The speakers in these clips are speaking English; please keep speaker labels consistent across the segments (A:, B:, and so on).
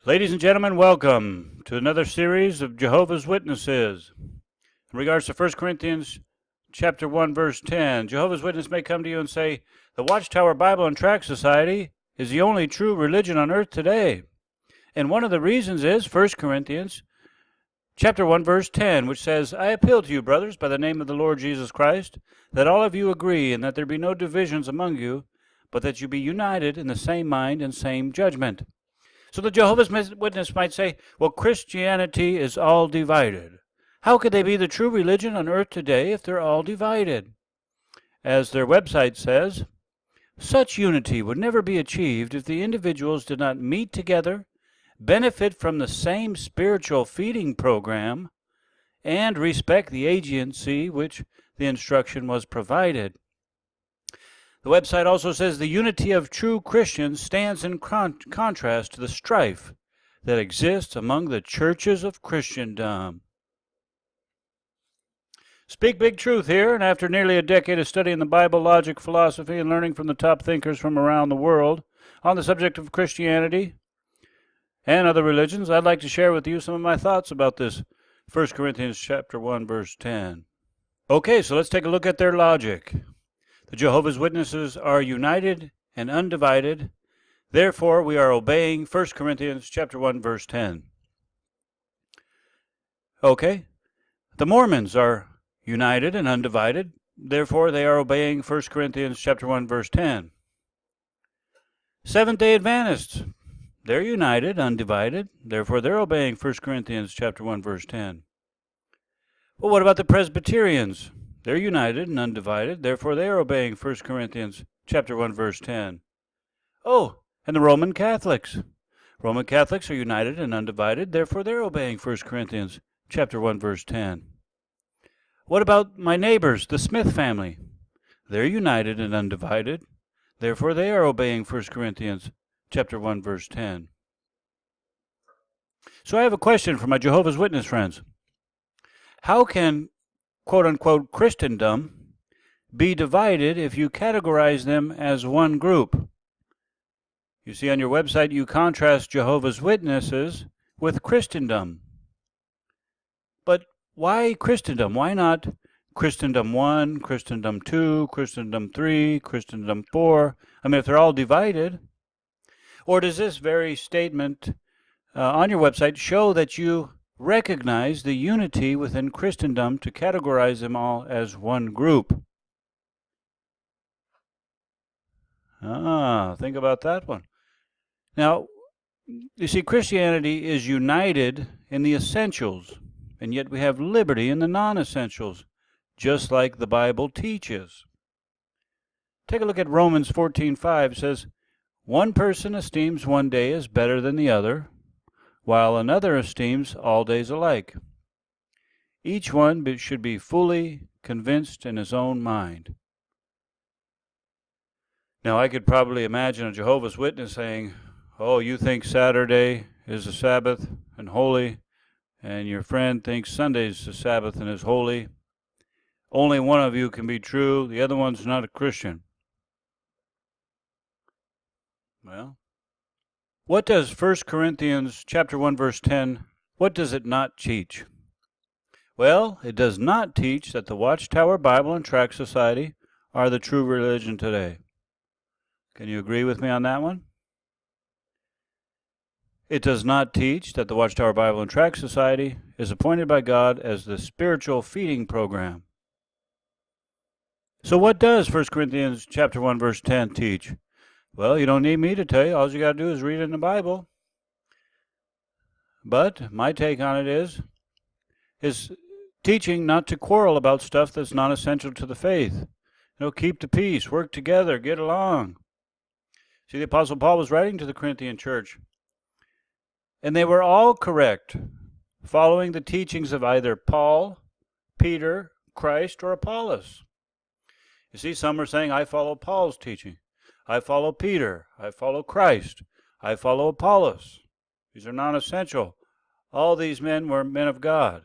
A: Ladies and gentlemen, welcome to another series of Jehovah's Witnesses. In regards to 1 Corinthians chapter 1, verse 10, Jehovah's Witness may come to you and say, the Watchtower Bible and Tract Society is the only true religion on earth today. And one of the reasons is 1 Corinthians chapter 1, verse 10, which says, I appeal to you, brothers, by the name of the Lord Jesus Christ, that all of you agree, and that there be no divisions among you, but that you be united in the same mind and same judgment. So the Jehovah's Witness might say, well, Christianity is all divided. How could they be the true religion on earth today if they're all divided? As their website says, such unity would never be achieved if the individuals did not meet together, benefit from the same spiritual feeding program, and respect the agency which the instruction was provided. The website also says the unity of true Christians stands in contrast to the strife that exists among the churches of Christendom. Speak Big Truth here, and after nearly a decade of studying the Bible, logic, philosophy, and learning from the top thinkers from around the world on the subject of Christianity and other religions, I'd like to share with you some of my thoughts about this 1 Corinthians chapter 1, verse 10. Okay, so let's take a look at their logic. The Jehovah's Witnesses are united and undivided. Therefore, we are obeying 1 Corinthians chapter 1, verse 10. Okay. The Mormons are united and undivided. Therefore, they are obeying 1 Corinthians chapter 1, verse 10. Seventh-day Adventists, they're united, undivided. Therefore, they're obeying 1 Corinthians chapter 1, verse 10. Well, what about the Presbyterians? They're united and undivided, therefore they are obeying 1 Corinthians chapter 1, verse 10. Oh, and the Roman Catholics. Roman Catholics are united and undivided, therefore they're obeying 1 Corinthians chapter 1, verse 10. What about my neighbors, the Smith family? They're united and undivided, therefore they are obeying 1 Corinthians chapter 1, verse 10. So I have a question for my Jehovah's Witness friends. How can quote-unquote Christendom be divided if you categorize them as one group? You see on your website you contrast Jehovah's Witnesses with Christendom. But why Christendom? Why not Christendom 1, Christendom 2, Christendom 3, Christendom 4? I mean, if they're all divided. Or does this very statement on your website show that you recognize the unity within Christendom to categorize them all as one group? Think about that one. Now, you see, Christianity is united in the essentials, and yet we have liberty in the non-essentials, just like the Bible teaches. Take a look at Romans 14:5. It says, one person esteems one day as better than the other, while another esteems all days alike. Each one should be fully convinced in his own mind. Now, I could probably imagine a Jehovah's Witness saying, oh, you think Saturday is the Sabbath and holy, and your friend thinks Sunday is the Sabbath and is holy. Only one of you can be true, the other one's not a Christian. Well, what does 1 Corinthians chapter 1, verse 10, what does it not teach? Well, it does not teach that the Watchtower Bible and Tract Society are the true religion today. Can you agree with me on that one? It does not teach that the Watchtower Bible and Tract Society is appointed by God as the spiritual feeding program. So what does 1 Corinthians chapter 1, verse 10 teach? Well, you don't need me to tell you. All you got to do is read it in the Bible. But my take on it is teaching not to quarrel about stuff that's not essential to the faith. Keep the peace, work together, get along. See, the Apostle Paul was writing to the Corinthian church, and they were all correct, following the teachings of either Paul, Peter, Christ, or Apollos. You see, some are saying, I follow Paul's teaching. I follow Peter. I follow Christ. I follow Apollos. These are non-essential. All these men were men of God.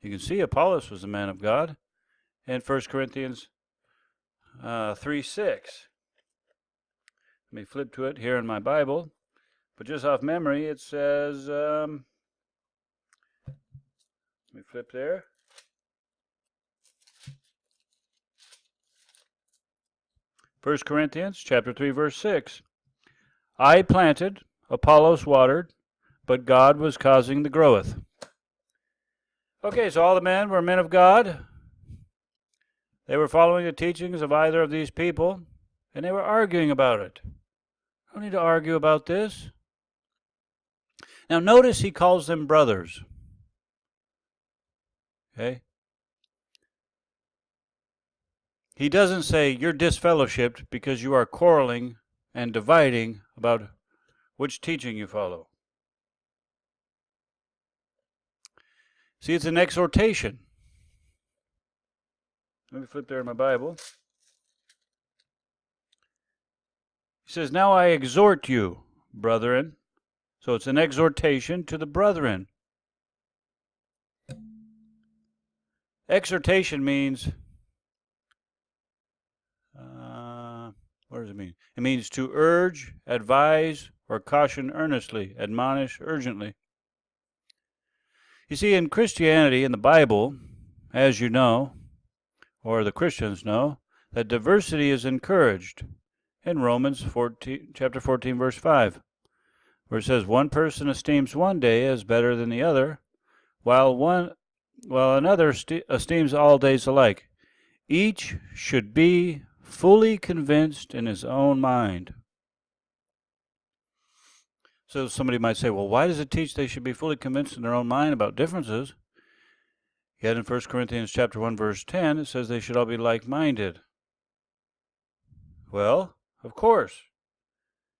A: You can see Apollos was a man of God in 1 Corinthians 3:6. Let me flip to it here in my Bible. But just off memory, it says, let me flip there. First Corinthians chapter 3, verse 6. I planted, Apollos watered, but God was causing the growth. Okay, so all the men were men of God. They were following the teachings of either of these people, and they were arguing about it. I don't need to argue about this. Now notice he calls them brothers. Okay? He doesn't say you're disfellowshipped because you are quarreling and dividing about which teaching you follow. See, it's an exhortation. Let me flip there in my Bible. He says, now I exhort you, brethren. So it's an exhortation to the brethren. Exhortation means, what does it mean? It means to urge, advise, or caution earnestly, admonish urgently. You see, in Christianity, in the Bible, as you know, or the Christians know, that diversity is encouraged in Romans chapter 14, verse 5, where it says, one esteems one day as better than the other, while another esteems all days alike. Each should be fully convinced in his own mind. So somebody might say, well, why does it teach they should be fully convinced in their own mind about differences? Yet in 1 Corinthians chapter 1, verse 10, it says they should all be like-minded. Well, of course.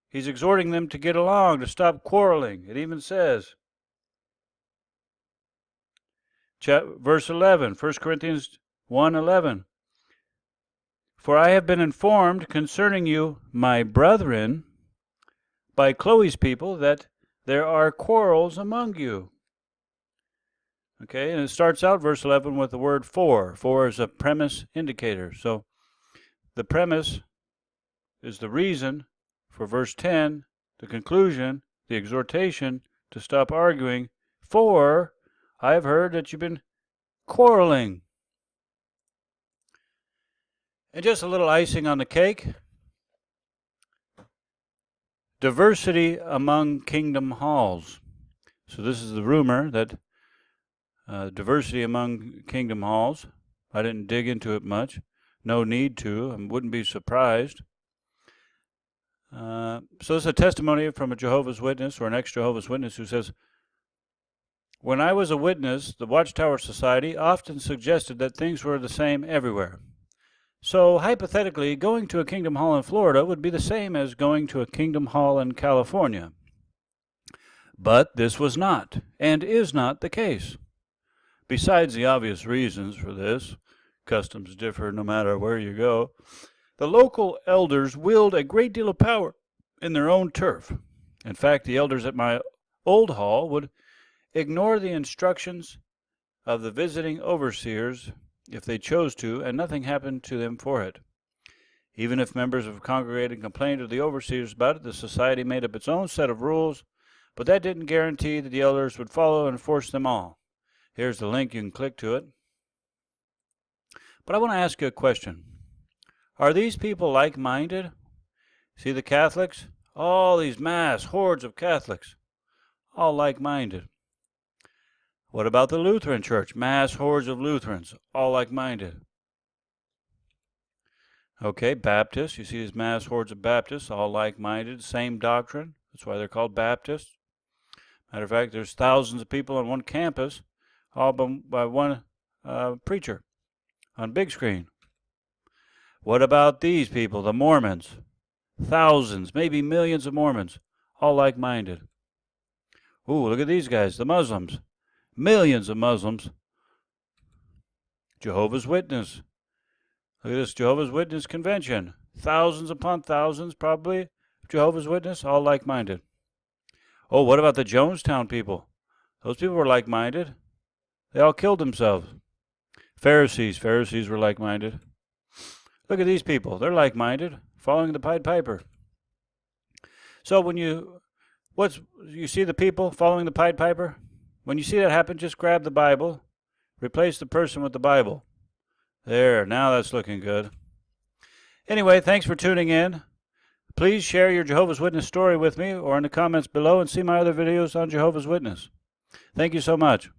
A: He's exhorting them to get along, to stop quarreling. It even says, verse 11, 1 Corinthians 1:11. For I have been informed concerning you, my brethren, by Chloe's people, that there are quarrels among you. Okay, and it starts out, verse 11, with the word for. For is a premise indicator. So the premise is the reason for verse 10, the conclusion, the exhortation to stop arguing. For I have heard that you've been quarreling. And just a little icing on the cake, diversity among kingdom halls. So this is the rumor that diversity among kingdom halls. I didn't dig into it much. No need to. I wouldn't be surprised. So it's a testimony from a Jehovah's Witness or an ex-Jehovah's Witness who says, when I was a witness, the Watchtower Society often suggested that things were the same everywhere. So hypothetically, going to a kingdom hall in Florida would be the same as going to a kingdom hall in California. But this was not, and is not, the case. Besides the obvious reasons for this, customs differ no matter where you go, the local elders wield a great deal of power in their own turf. In fact, the elders at my old hall would ignore the instructions of the visiting overseers if they chose to, and nothing happened to them for it. Even if members have congregated and complained to the overseers about it, the society made up its own set of rules, but that didn't guarantee that the elders would follow and enforce them all. Here's the link, you can click to it. But I want to ask you a question. Are these people like-minded? See the Catholics? All these mass hordes of Catholics, all like-minded. What about the Lutheran Church? Mass hordes of Lutherans, all like-minded. Okay, Baptists, you see these mass hordes of Baptists, all like-minded, same doctrine. That's why they're called Baptists. Matter of fact, there's thousands of people on one campus, all by one preacher on big screen. What about these people, the Mormons? Thousands, maybe millions of Mormons, all like-minded. Ooh, look at these guys, the Muslims. Millions of Muslims. Jehovah's Witness. Look at this Jehovah's Witness convention. Thousands upon thousands, probably, Jehovah's Witness, all like-minded. Oh, what about the Jonestown people? Those people were like-minded. They all killed themselves. Pharisees were like-minded. Look at these people. They're like-minded, following the Pied Piper. So when you You see the people following the Pied Piper? When you see that happen, just grab the Bible, replace the person with the Bible. There, now that's looking good. Anyway, thanks for tuning in. Please share your Jehovah's Witness story with me or in the comments below, and see my other videos on Jehovah's Witness. Thank you so much.